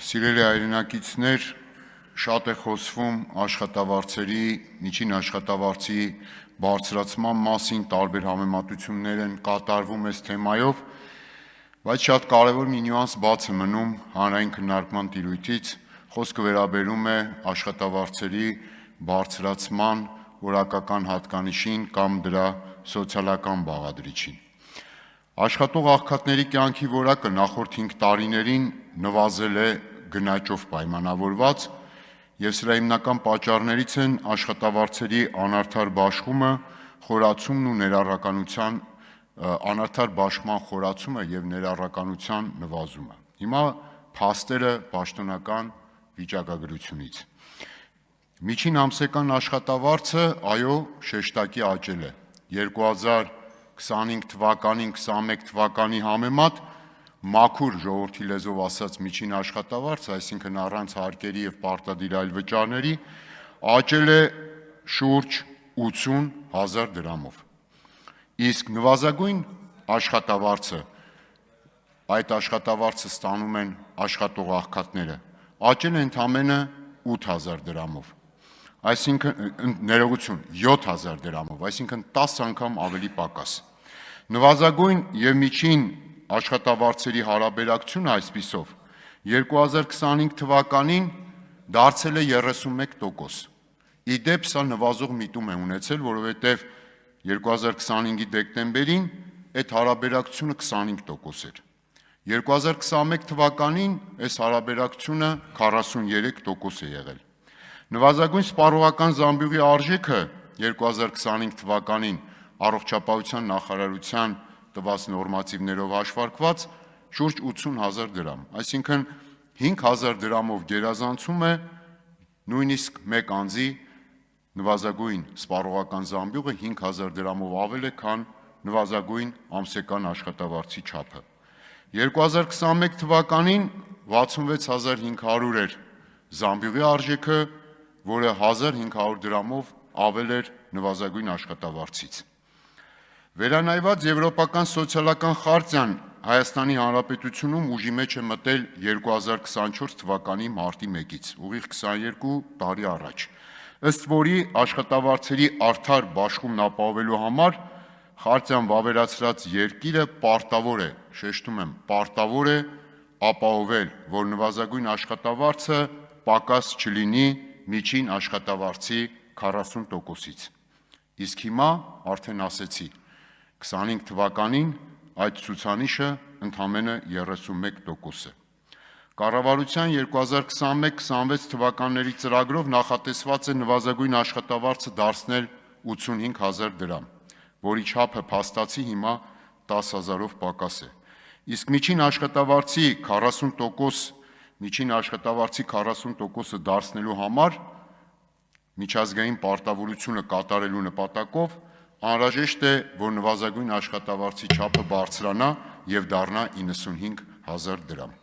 Սիրելի հայրենակիցներ, շատ է խոսվում աշխատավարձերի, միջին աշխատավարձի բարձրացման մասին, տարբեր համեմատություններ են կատարվում այս թեմայով, բայց շատ կարևոր մի նյուանս բաց է մնում հանրային քննարկման տիրույթից, խոսքը վերաբերում է աշխատավարձերի բարձրացման որակական հատկանիշին կամ դրա սոցիալական բաղադրիչին։ Աշխատող աղքատների կյանքի որակը նախորդ 5 տարիներին նվազել է գնաճով պայմանավորված, եւ սրա հիմնական պատճառներից են աշխատավարձերի անարդար բաշխումը, խորացումն ու ներառականության անարդար բաշխման խորացումը եւ ներառականության նվազումը։ Հիմա փաստերը պաշտոնական վիճակագրությունից։ Միջին ամսական աշխատավարձը, այո, շեշտակի աճել է։ 2025 թվականին 21 թվականի համեմատ մաքուր ժողովրդի լեզվով ասած միջին աշխատավարձը, այսինքն առանց հարկերի եւ պարտադիր այլ վճարների, աճել է շուրջ 80,000 դրամով։ Իսկ նվազագույն աշխատավարձը, այդ աշխատավարձը ստանում են աշխատող աղքատները, աճել է ընդամենը 8,000 դրամով։ Այսինքն ներողություն 7,000 դրամով, այսինքն 10 անգամ ավելի պակաս։ Նվազագույն եւ միջին աշխատավարձերի հարաբերակցությունը այսպիսով 2025 թվականին դարձել է 31%։ Իդեպ սա նվազող միտում է ունեցել, որովհետեւ 2025-ի դեկտեմբերին այդ հարաբերակցությունը 25% էր։ 2021 թվականին այս հարաբերակցությունը 43% է եղել։ Նվազագույն սպառողական զամբյուղի արժեքը 2025 թվականին առողջապահության նախարարության տված նորմատիվներով հաշվարկված շուրջ 80,000 դրամ, այսինքն 5,000 դրամով գերազանցում է նույնիսկ մեկ անձի նվազագույն սպառողական զամբյուղը 5,000 դրամով ավել է, քան նվազագույն ամսական աշխատավարձի չափը։ 2021 թվականին 66,500 էր զամբյուղի արժեքը, որը 1,500 դրամով ավել էր նվազագույն աշխատավարձից։ Վերանայված եվրոպական սոցիալական խարտիան Հայաստանի Հանրապետությունում ուժի մեջ է մտել 2024 թվականի մարտի 1-ից, ուղիղ 22 տարի առաջ, ըստ որի աշխատավարձերի արդար բաշխումն ապահովելու համար խարտիան վավերացրած երկիրը պարտավոր է, շեշտում եմ, պարտավոր է ապահովել, որ նվազագույն աշխատավարձը պակաս չլինի միջին աշխատավարձի 40%-ից։ Իսկ հիմա արդեն ասեցի, 25 թվականին այդ ցուցանիշը ընդամենը 31% է։ Կառավարության 2021-26 թվականների ծրագրով նախատեսված է նվազագույն աշխատավարձը դարձնել 85,000 դրամ, որի չափը փաստացի հիմա 10,000-ով պակաս է։ Իսկ միջին աշխատավարձի 40%-ը դարձնելու համար միջազգային պարտավորությունը կատարելու նպատակով անհրաժեշտ է, որ նվազագույն աշխատավարձի չափը բարձրանա եւ դառնա 95,000 դրամ։